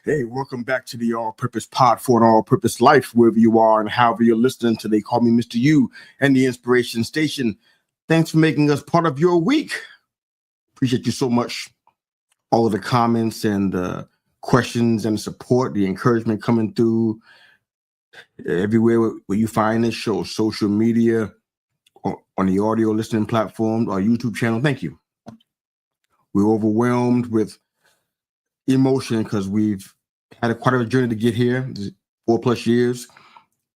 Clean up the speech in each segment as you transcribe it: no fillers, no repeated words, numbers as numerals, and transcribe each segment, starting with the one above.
Hey, welcome back to the All Purpose Pod for an All Purpose Life, wherever you are and however you're listening to. They call me Mr. U and the Inspiration Station. Thanks for making us part of your week. Appreciate you so much. All of the comments and the questions and the support, the encouragement coming through everywhere where you find this show, social media, on the audio listening platform, our YouTube channel. Thank you. We're overwhelmed with emotion because we've had quite a journey to get here, 4+ years,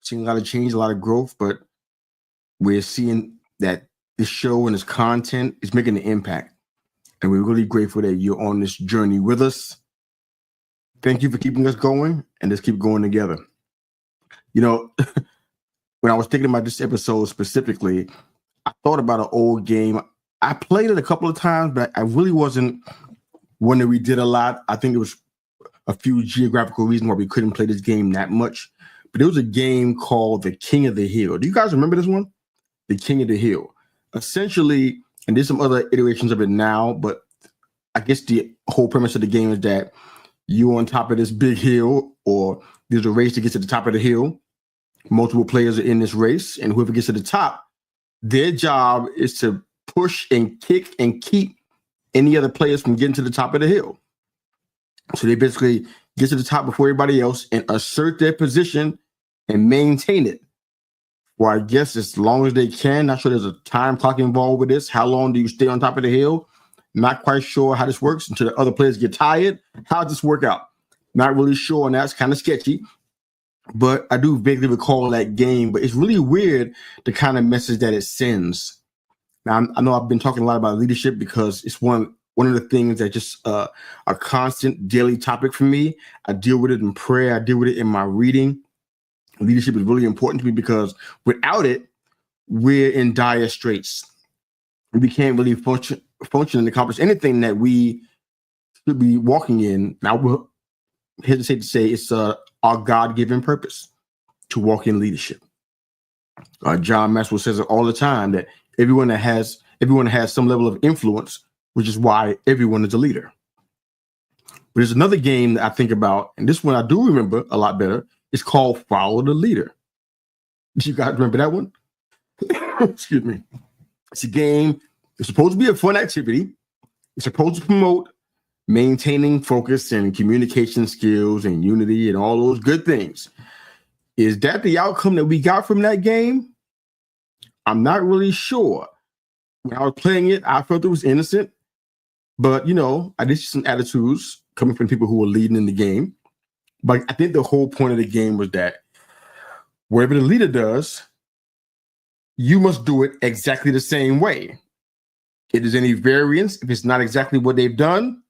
seeing a lot of change, a lot of growth, but we're seeing that this show and this content is making an impact. And we're really grateful that you're on this journey with us. Thank you for keeping us going, and let's keep going together. You know, when I was thinking about this episode specifically, I thought about an old game. I played it a couple of times, but I really wasn't one that we did a lot. I think it was a few geographical reasons why we couldn't play this game that much. But there was a game called The King of the Hill. Do you guys remember this one? The King of the Hill. Essentially, and there's some other iterations of it now, but I guess the whole premise of the game is that you're on top of this big hill, or there's a race to get to the top of the hill. Multiple players are in this race, and whoever gets to the top, their job is to push and kick and keep any other players from getting to the top of the hill. So they basically get to the top before everybody else and assert their position and maintain it. Well, I guess as long as they can. Not sure there's a time clock involved with this. How long do you stay on top of the hill? Not quite sure how this works until the other players get tired. How does this work out? Not really sure, and that's kind of sketchy. But I do vaguely recall that game. But it's really weird the kind of message that it sends. Now, I know I've been talking a lot about leadership because it's one of the things that just a constant daily topic for me. I deal with it in prayer. I deal with it in my reading. Leadership is really important to me because without it, we're in dire straits. We can't really function and accomplish anything that we should be walking in. Now, we'll hesitate to say it's our God-given purpose to walk in leadership. John Maxwell says it all the time that everyone has some level of influence, which is why everyone is a leader. But there's another game that I think about, and this one I do remember a lot better. It's called Follow the Leader. Do you guys remember that one? Excuse me. It's a game. It's supposed to be a fun activity. It's supposed to promote maintaining focus and communication skills and unity and all those good things. Is that the outcome that we got from that game? I'm not really sure. When I was playing it, I felt it was innocent. But, you know, I did see some attitudes coming from people who were leading in the game. But I think the whole point of the game was that whatever the leader does, you must do it exactly the same way. If there's any variance, if it's not exactly what they've done,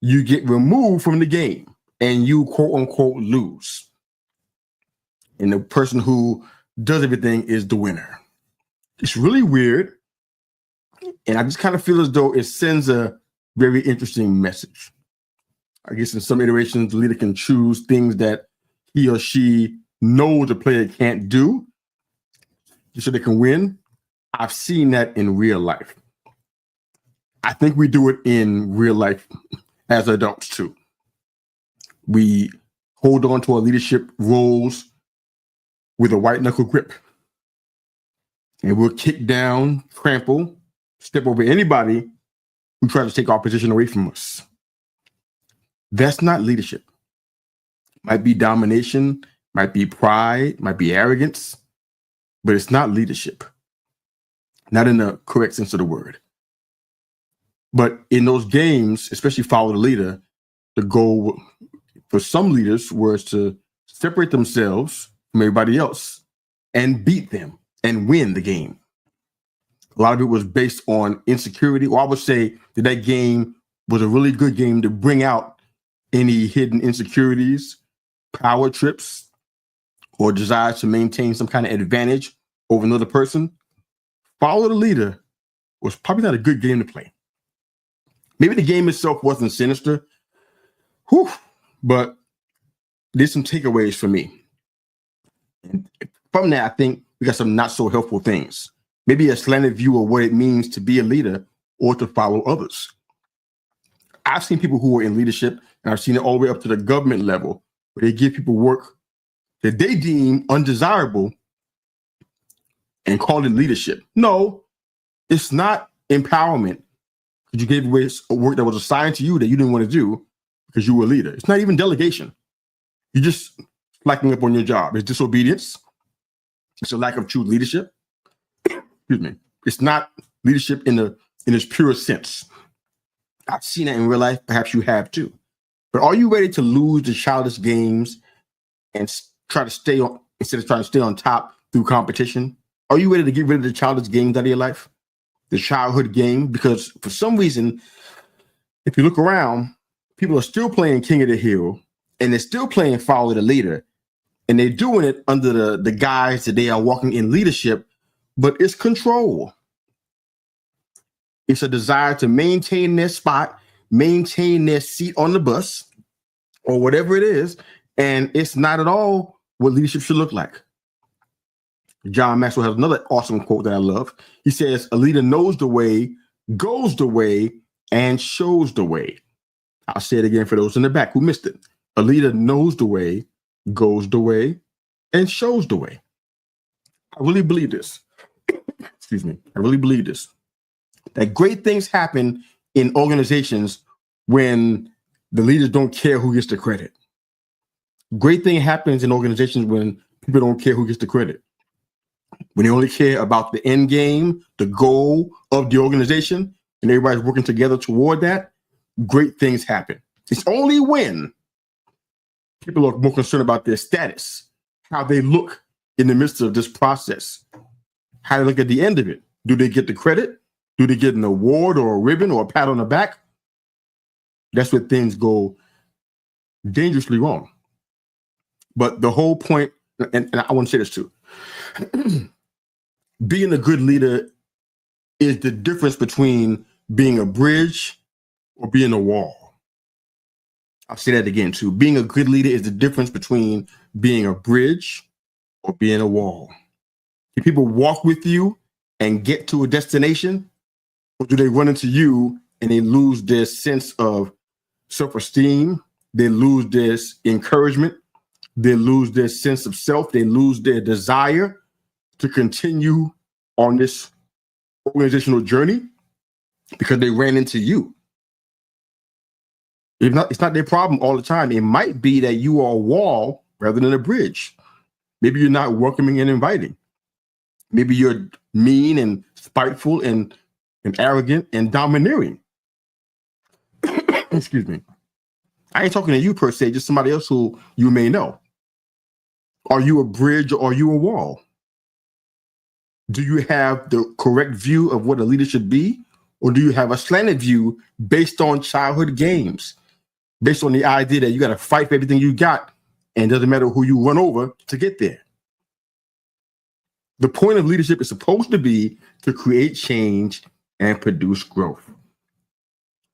you get removed from the game and you, quote unquote, lose. And the person who does everything is the winner. It's really weird. And I just kind of feel as though it sends a very interesting message. I guess in some iterations, the leader can choose things that he or she knows the player can't do so they can win. I've seen that in real life. I think we do it in real life as adults too. We hold on to our leadership roles with a white knuckle grip. And we'll kick down, trample, step over anybody who tries to take our position away from us. That's not leadership. Might be domination, might be pride, might be arrogance, but it's not leadership. Not in the correct sense of the word. But in those games, especially Follow the Leader, the goal for some leaders was to separate themselves from everybody else and beat them and win the game. A lot of it was based on insecurity. Or I would say that game was a really good game to bring out any hidden insecurities, power trips, or desire to maintain some kind of advantage over another person. Follow the Leader was probably not a good game to play. Maybe the game itself wasn't sinister, but there's some takeaways for me. And from that, I think we got some not so helpful things. Maybe a slanted view of what it means to be a leader or to follow others. I've seen people who are in leadership, and I've seen it all the way up to the government level, where they give people work that they deem undesirable and call it leadership. No, it's not empowerment. You gave away a work that was assigned to you that you didn't want to do because you were a leader. It's not even delegation. You're just slacking up on your job. It's disobedience. It's a lack of true leadership. Excuse me. It's not leadership in its purest sense. I've seen that in real life. Perhaps you have too. But are you ready to lose the childish games and try to stay on, instead of trying to stay on top through competition? Are you ready to get rid of the childish games out of your life? The childhood game? Because for some reason, if you look around, people are still playing King of the Hill, and they're still playing Follow the Leader, and they're doing it under the guise that they are walking in leadership, but it's control. It's a desire to maintain their spot, maintain their seat on the bus, or whatever it is, and it's not at all what leadership should look like. John Maxwell has another awesome quote that I love. He says, "A leader knows the way, goes the way, and shows the way." I'll say it again for those in the back who missed it. A leader knows the way, goes the way, and shows the way. I really believe this. Excuse me. I really believe this. That great things happen in organizations when the leaders don't care who gets the credit. Great thing happens in organizations when people don't care who gets the credit. When they only care about the end game, the goal of the organization, and everybody's working together toward that, great things happen. It's only when people are more concerned about their status, how they look in the midst of this process, how they look at the end of it. Do they get the credit? Do they get an award or a ribbon or a pat on the back? That's where things go dangerously wrong. But the whole point, and I want to say this too, being a good leader is the difference between being a bridge or being a wall. I'll say that again too. Being a good leader is the difference between being a bridge or being a wall. Do people walk with you and get to a destination, or do they run into you and they lose their sense of self-esteem? They lose their encouragement. They lose their sense of self. They lose their desire to continue on this organizational journey because they ran into you. It's not their problem all the time. It might be that you are a wall rather than a bridge. Maybe you're not welcoming and inviting. Maybe you're mean and spiteful and arrogant and domineering. Excuse me. I ain't talking to you per se, just somebody else who you may know. Are you a bridge or are you a wall? Do you have the correct view of what a leader should be? Or do you have a slanted view based on childhood games? Based on the idea that you got to fight for everything you got and it doesn't matter who you run over to get there. The point of leadership is supposed to be to create change and produce growth.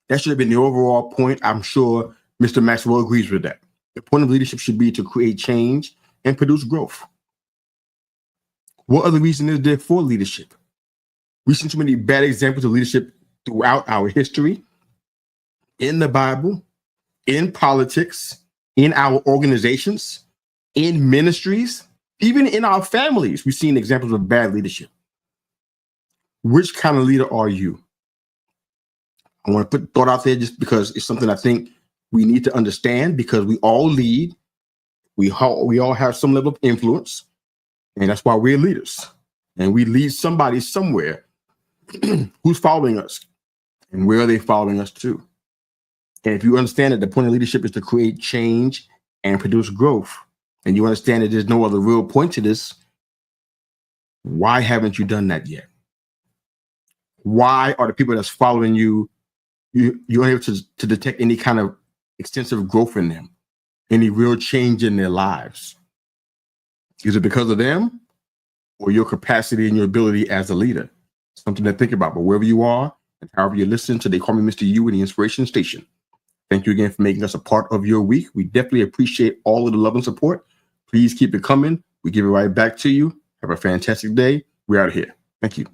That should have been the overall point. I'm sure Mr. Maxwell agrees with that. The point of leadership should be to create change and produce growth. What other reason is there for leadership? We've seen too many bad examples of leadership throughout our history, in the Bible, in politics, in our organizations, in ministries, even in our families. We've seen examples of bad leadership. Which kind of leader are you? I want to put thought out there just because it's something I think we need to understand, because we all lead. We all have some level of influence, and that's why we're leaders. And we lead somebody somewhere who's following us, and where are they following us to? And if you understand that the point of leadership is to create change and produce growth, and you understand that there's no other real point to this, why haven't you done that yet? Why are the people that's following you, you're able to detect any kind of extensive growth in them, any real change in their lives? Is it because of them or your capacity and your ability as a leader? Something to think about. But wherever you are and however you listen to, they call me Mr. U in the Inspiration Station. Thank you again for making us a part of your week. We definitely appreciate all of the love and support. Please keep it coming. We give it right back to you. Have a fantastic day. We're out of here. Thank you.